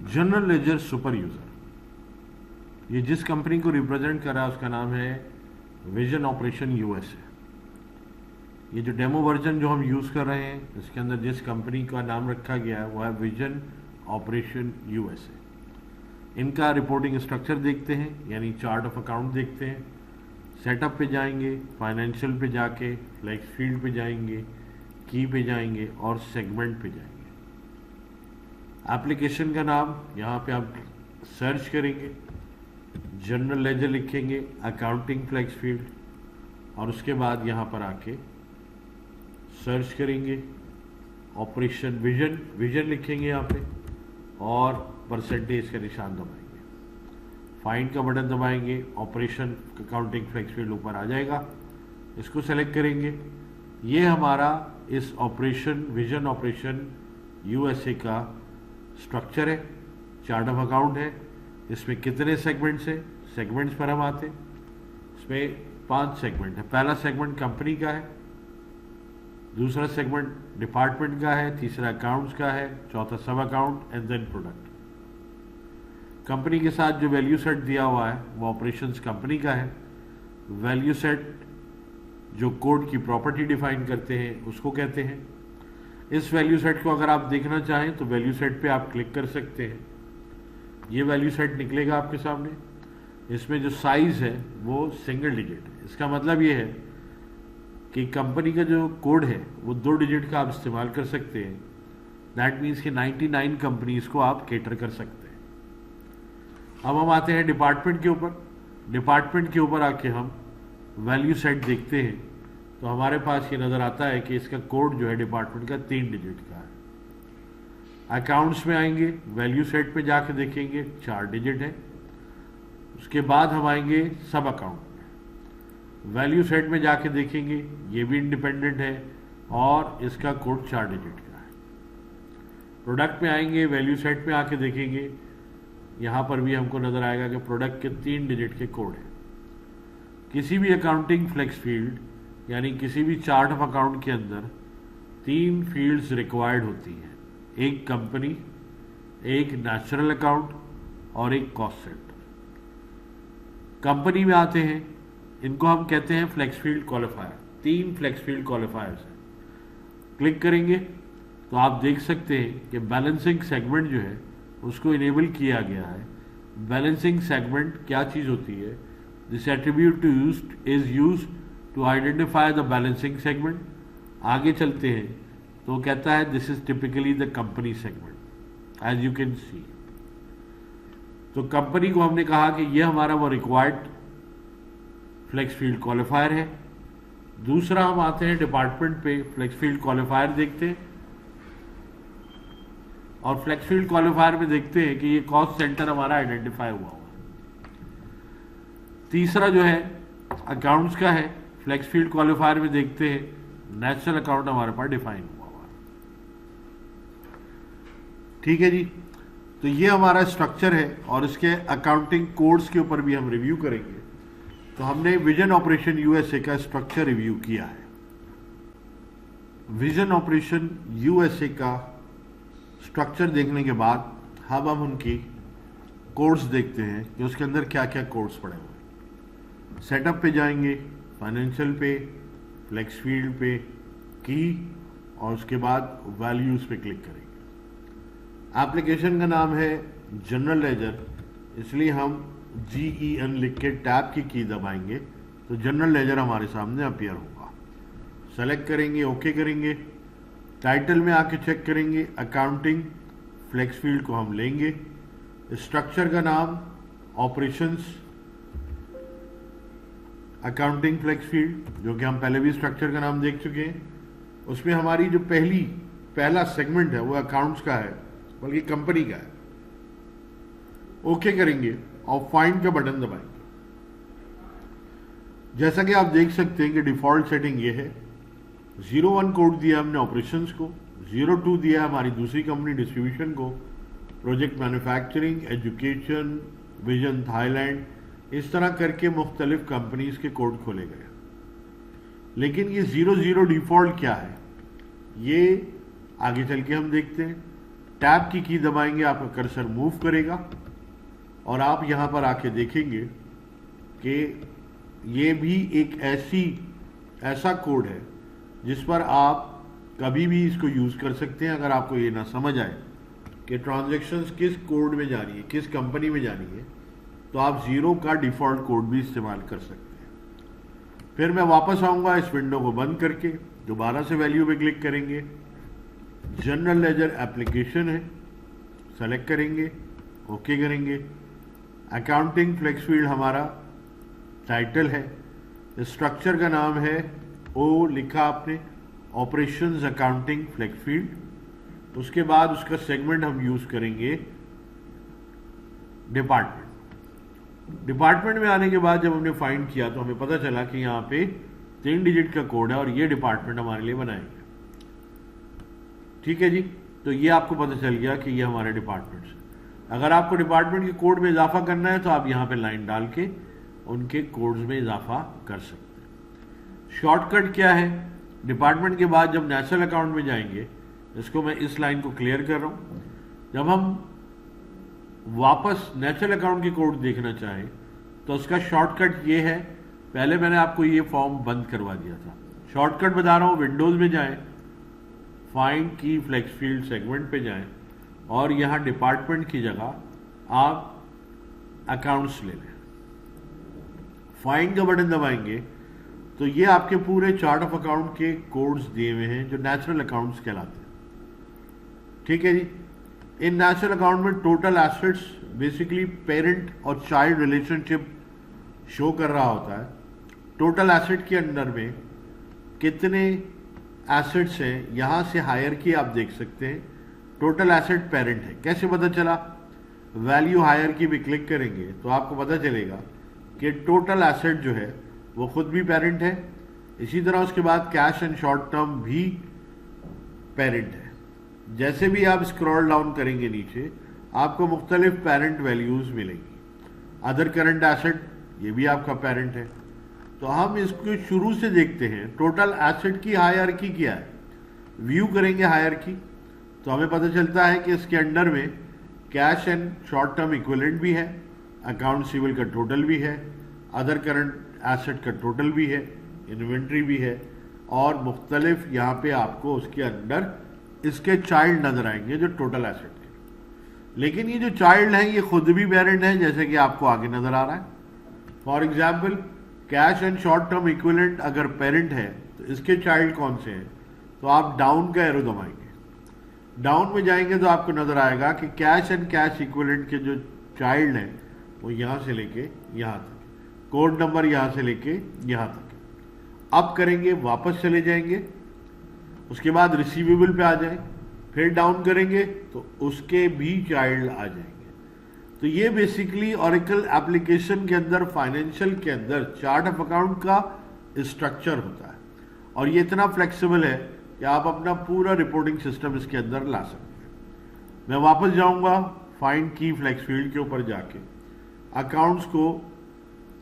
General ledger super user, ये जिस company को रिप्रेजेंट कर रहा है उसका नाम है विजन ऑपरेशन यूएसए। ये जो डेमो वर्जन जो हम यूज़ कर रहे हैं इसके अंदर जिस कंपनी का नाम रखा गया है वो है विजन ऑपरेशन यूएसए। इनका रिपोर्टिंग स्ट्रक्चर देखते हैं, यानी चार्ट ऑफ अकाउंट देखते हैं। सेटअप पे जाएंगे, फाइनेंशियल पे जाके फ्लेक्स फील्ड पे जाएंगे, की पे जाएंगे और सेगमेंट पे जाएंगे। एप्लीकेशन का नाम यहाँ पे आप सर्च करेंगे, जनरल लेजर लिखेंगे, अकाउंटिंग फ्लेक्स फील्ड, और उसके बाद यहाँ पर आके सर्च करेंगे ऑपरेशन विजन लिखेंगे यहाँ पे और परसेंटेज का निशान दबाएंगे। फाइंड का बटन दबाएंगे, ऑपरेशन अकाउंटिंग फ्लेक्स फील्ड ऊपर आ जाएगा, इसको सेलेक्ट करेंगे। ये हमारा इस ऑपरेशन विजन ऑपरेशन यूएसए का स्ट्रक्चर है, चार्ट ऑफ अकाउंट है। इसमें कितने सेगमेंट्स हैं, सेगमेंट्स पर हम आते हैं। इसमें 5 सेगमेंट है। पहला सेगमेंट कंपनी का है, दूसरा सेगमेंट डिपार्टमेंट का है, तीसरा अकाउंट्स का है, चौथा सब account and then product. Company के साथ जो वैल्यू सेट दिया हुआ है वो ऑपरेशंस कंपनी का है। वैल्यू सेट जो कोड की प्रॉपर्टी डिफाइन करते हैं उसको कहते हैं। इस वैल्यू सेट को अगर आप देखना चाहें तो वैल्यू सेट पे आप क्लिक कर सकते हैं। ये वैल्यू सेट निकलेगा आपके सामने। इसमें जो साइज है वो सिंगल डिजिट है। इसका मतलब ये है कि कंपनी का जो कोड है वो 2 डिजिट का आप इस्तेमाल कर सकते हैं। दैट मीन्स कि 99 कंपनीज को आप केटर कर सकते हैं। अब हम आते हैं डिपार्टमेंट के ऊपर। डिपार्टमेंट के ऊपर आके हम वैल्यू सेट देखते हैं तो हमारे पास ये नज़र आता है कि इसका कोड जो है डिपार्टमेंट का 3 डिजिट का है। अकाउंट्स में आएंगे, वैल्यू सेट पे जाके देखेंगे 4 डिजिट है। उसके बाद हम आएंगे सब अकाउंट में, वैल्यू सेट में जाके देखेंगे ये भी इंडिपेंडेंट है और इसका कोड 4 डिजिट का है। प्रोडक्ट में आएंगे, वैल्यू सेट में आके देखेंगे, यहाँ पर भी हमको नज़र आएगा कि प्रोडक्ट के 3 डिजिट के कोड है। किसी भी अकाउंटिंग फ्लेक्स फील्ड यानी किसी भी चार्ट ऑफ अकाउंट के अंदर 3 फील्ड्स रिक्वायर्ड होती हैं, एक कंपनी, एक नेचुरल अकाउंट और एक कॉस्ट सेंटर। कंपनी में आते हैं, इनको हम कहते हैं flex field qualifier. 3 flex field qualifiers हैं। क्लिक करेंगे तो आप देख सकते हैं कि बैलेंसिंग सेगमेंट जो है उसको इनेबल किया गया है। बैलेंसिंग सेगमेंट क्या चीज़ होती है? This attribute is used to identify the balancing segment. आगे चलते हैं तो कहता है this is typically the company segment as you can see. तो कंपनी को हमने कहा कि यह हमारा वो रिक्वायर्ड फ्लेक्स फील्ड क्वालिफायर है। दूसरा हम आते हैं डिपार्टमेंट पे, फ्लेक्स फील्ड क्वालिफायर देखते हैं और फ्लेक्स फील्ड क्वालिफायर में देखते हैं कि ये कॉस्ट सेंटर हमारा आइडेंटिफाई हुआ है। तीसरा जो है अकाउंट्स का है, फ्लेक्स फील्ड क्वालिफायर में देखते हैं नेचुरल अकाउंट हमारे पास डिफाइन हुआ है। ठीक है जी, तो ये हमारा स्ट्रक्चर है और इसके अकाउंटिंग कोड्स के ऊपर भी हम रिव्यू करेंगे। तो हमने विजन ऑपरेशन यूएसए का स्ट्रक्चर रिव्यू किया है। विजन ऑपरेशन यूएसए का स्ट्रक्चर देखने के बाद हम उनकी कोड्स देखते हैं कि उसके अंदर क्या क्या कोड्स पड़े हुए हैं। सेटअप पे जाएंगे, फाइनेंशियल पे, फ्लेक्स फील्ड पे, की और उसके बाद वैल्यूज पे क्लिक करेंगे। एप्लीकेशन का नाम है जनरल लेजर, इसलिए हम GEN लिख के टैब की दबाएंगे तो जनरल लेजर हमारे सामने अपीयर होगा। सेलेक्ट करेंगे, ओके करेंगे। टाइटल में आके चेक करेंगे, अकाउंटिंग फ्लेक्स फील्ड को हम लेंगे। स्ट्रक्चर का नाम ऑपरेशंस अकाउंटिंग फ्लेक्स फील्ड, जो कि हम पहले भी स्ट्रक्चर का नाम देख चुके हैं। उसमें हमारी जो पहला सेगमेंट है वो अकाउंट्स का है, बल्कि कंपनी का है। ओके करेंगे और फाइंड का बटन दबाएंगे। जैसा कि आप देख सकते हैं कि डिफॉल्ट सेटिंग ये है। 01 कोड दिया हमने ऑपरेशंस को, 02 दिया हमारी दूसरी कंपनी डिस्ट्रीब्यूशन को, project manufacturing, education, vision Thailand, इस तरह करके मुख्तलिफ कंपनीज के कोड खोले गए। लेकिन ये 00 डिफॉल्ट क्या है ये आगे चल के हम देखते हैं। टैब की दबाएंगे, आपका कर्सर मूव करेगा और आप यहां पर आके देखेंगे कि ये भी एक ऐसा कोड है जिस पर आप कभी भी इसको यूज कर सकते हैं। अगर आपको ये ना समझ आए कि ट्रांजैक्शंस किस कोड में जानी है, किस कंपनी में जानी है, तो आप 0 का डिफॉल्ट कोड भी इस्तेमाल कर सकते हैं। फिर मैं वापस आऊंगा, इस विंडो को बंद करके दोबारा से वैल्यू पे क्लिक करेंगे, जनरल लेजर एप्लीकेशन है, सेलेक्ट करेंगे, ओके करेंगे। अकाउंटिंग फ्लेक्स फील्ड हमारा टाइटल है, स्ट्रक्चर का नाम है ओ लिखा आपने, ऑपरेशंस अकाउंटिंग फ्लेक्स फील्ड। उसके बाद उसका सेगमेंट हम यूज करेंगे डिपार्टमेंट में आने के बाद जब हमने फाइंड किया तो हमें पता चला कि यहाँ पे 3 डिजिट का कोड है और ये डिपार्टमेंट हमारे लिए बनाएंगे। ठीक है जी, तो ये आपको पता चल गया कि ये हमारे डिपार्टमेंट है। अगर आपको डिपार्टमेंट के कोड में इजाफा करना है तो आप यहाँ पे लाइन डाल के उनके कोड्स में इजाफा कर सकते हैं। शॉर्टकट क्या है, डिपार्टमेंट के बाद जब नेशनल अकाउंट में जाएंगे, इसको मैं इस लाइन को क्लियर कर रहा हूं, जब हम वापस नेशनल अकाउंट के कोड देखना चाहें तो उसका शॉर्टकट ये है। पहले मैंने आपको ये फॉर्म बंद करवा दिया था, शॉर्टकट बता रहा हूं, विंडोज में जाएं, फाइंड की फ्लेक्स फील्ड सेगमेंट पे जाएं और यहां डिपार्टमेंट की जगह आप अकाउंट्स ले लें। फाइंड का बटन दबाएंगे तो ये आपके पूरे चार्ट ऑफ अकाउंट के कोड्स दिए हुए हैं जो नेचुरल अकाउंट्स कहलाते हैं। ठीक है जी, इन नेचुरल अकाउंट में टोटल एसेट्स बेसिकली पेरेंट और चाइल्ड रिलेशनशिप शो कर रहा होता है। टोटल एसेट के अंदर में कितने एसेट्स हैं, यहां से हायरार्की आप देख सकते हैं। टोटल एसेट पेरेंट है, कैसे पता चला? वैल्यू हायरार्की पे क्लिक करेंगे तो आपको पता चलेगा कि टोटल एसेट जो है वो खुद भी पेरेंट है। इसी तरह उसके बाद कैश एंड शॉर्ट टर्म भी पेरेंट है। जैसे भी आप स्क्रॉल डाउन करेंगे नीचे, आपको मुख्तलिफ पेरेंट वैल्यूज मिलेंगी। अदर करंट एसेट, ये भी आपका पेरेंट है। तो हम इसको शुरू से देखते हैं, टोटल एसेट की हायरार्की क्या है। व्यू करेंगे हायरार्की तो हमें पता चलता है कि इसके अंडर में cash and short term equivalent भी है, अकाउंट सिविल का टोटल भी है, अदर करंट एसेट का टोटल भी है, इन्वेंट्री भी है और मुख्तलिफ यहाँ पे आपको उसके अंदर इसके चाइल्ड नजर आएंगे जो टोटल एसेट के। लेकिन ये जो चाइल्ड हैं ये खुद भी पेरेंट हैं, जैसे कि आपको आगे नजर आ रहा है। For example, cash and short term equivalent अगर पेरेंट है तो इसके चाइल्ड कौन से हैं? तो आप डाउन का एरो दबाएंगे, डाउन में जाएंगे तो आपको नजर आएगा कि कैश एंड कैश इक्विवेलेंट के जो चाइल्ड हैं वो यहां से लेके यहां तक, कोड नंबर यहां से लेके यहां तक। अब करेंगे, वापस चले जाएंगे, उसके बाद रिसीवेबल पे आ जाए, फिर डाउन करेंगे तो उसके भी चाइल्ड आ जाएंगे। तो ये बेसिकली ओरेकल एप्लीकेशन के अंदर, फाइनेंशियल के अंदर चार्ट ऑफ अकाउंट का स्ट्रक्चर होता है और ये इतना फ्लेक्सिबल है कि आप अपना पूरा रिपोर्टिंग सिस्टम इसके अंदर ला सकते हैं। मैं वापस जाऊंगा फाइंड की फ्लेक्स फील्ड के ऊपर जाके अकाउंट्स को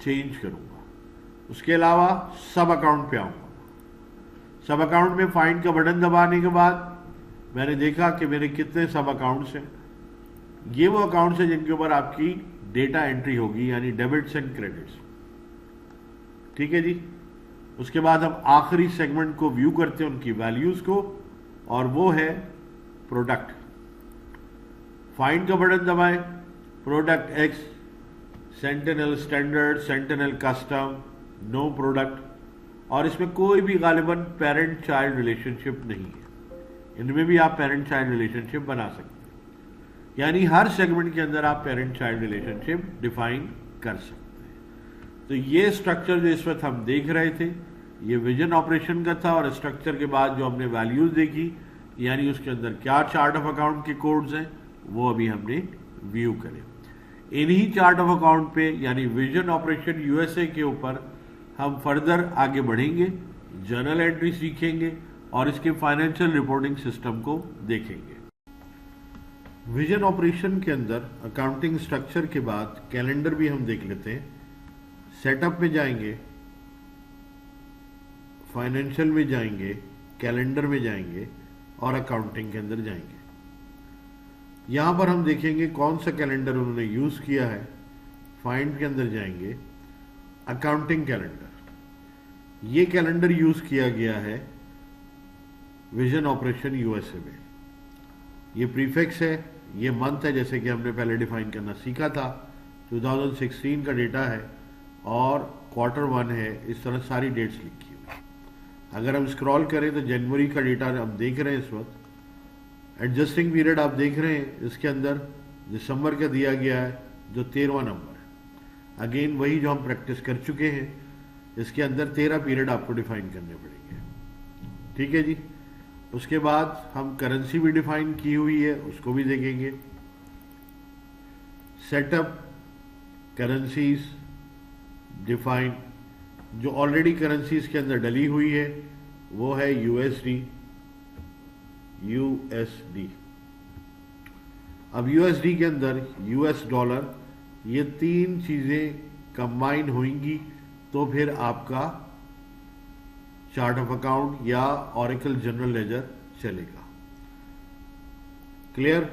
चेंज करूंगा। उसके अलावा सब अकाउंट पे आऊंगा। सब अकाउंट में फाइंड का बटन दबाने के बाद मैंने देखा कि मेरे कितने सब अकाउंट्स हैं। ये वो अकाउंट्स हैं जिनके ऊपर आपकी डेटा एंट्री होगी, यानी डेबिट्स एंड क्रेडिट्स। ठीक है जी, उसके बाद हम आखिरी सेगमेंट को व्यू करते हैं, उनकी वैल्यूज को, और वो है प्रोडक्ट। फाइंड का बटन दबाएं, product X, sentinel standard, sentinel custom, no product, और इसमें कोई भी गालिबन पेरेंट चाइल्ड रिलेशनशिप नहीं है। इनमें भी आप पेरेंट चाइल्ड रिलेशनशिप बना सकते हैं, यानी हर सेगमेंट के अंदर आप पेरेंट चाइल्ड रिलेशनशिप डिफाइन कर सकते हैं। तो ये स्ट्रक्चर जो इस वक्त हम देख रहे थे, ये विजन ऑपरेशन का था, और स्ट्रक्चर के बाद जो हमने वैल्यूज देखी, यानी उसके अंदर क्या चार्ट ऑफ अकाउंट के कोड्स हैं, वो अभी हमने व्यू करे। इन्हीं चार्ट ऑफ अकाउंट पे, यानी विजन ऑपरेशन यूएसए के ऊपर हम फर्दर आगे बढ़ेंगे, जर्नल एंट्री सीखेंगे और इसके फाइनेंशियल रिपोर्टिंग सिस्टम को देखेंगे। विजन ऑपरेशन के अंदर अकाउंटिंग स्ट्रक्चर के बाद कैलेंडर भी हम देख लेते हैं। सेटअप में जाएंगे, फाइनेंशियल में जाएंगे, कैलेंडर में जाएंगे और अकाउंटिंग के अंदर जाएंगे। यहां पर हम देखेंगे कौन सा कैलेंडर उन्होंने यूज किया है। फाइंड के अंदर जाएंगे, अकाउंटिंग कैलेंडर। ये कैलेंडर यूज किया गया है विजन ऑपरेशन यूएसए में। ये प्रीफिक्स है, ये मंथ है, जैसे कि हमने पहले डिफाइन करना सीखा था। 2016 का डेटा है और Q1 है। इस तरह सारी डेट्स लिखी हुई। अगर हम स्क्रॉल करें तो जनवरी का डेटा हम देख रहे हैं इस वक्त। एडजस्टिंग पीरियड आप देख रहे हैं, इसके अंदर दिसंबर का दिया गया है जो 13वां नंबर है। अगेन वही जो हम प्रैक्टिस कर चुके हैं, इसके अंदर 13 पीरियड आपको डिफाइन करने पड़ेंगे। ठीक है जी। उसके बाद हम करेंसी भी डिफाइन की हुई है, उसको भी देखेंगे। सेटअप करेंसीज डिफाइन, जो ऑलरेडी करेंसीज के अंदर डली हुई है वो है यूएसडी। अब यूएसडी के अंदर यूएस डॉलर, ये तीन चीजें कंबाइन होंगी तो फिर आपका चार्ट ऑफ अकाउंट या ऑरेकल जनरल लेजर चलेगा। क्लियर?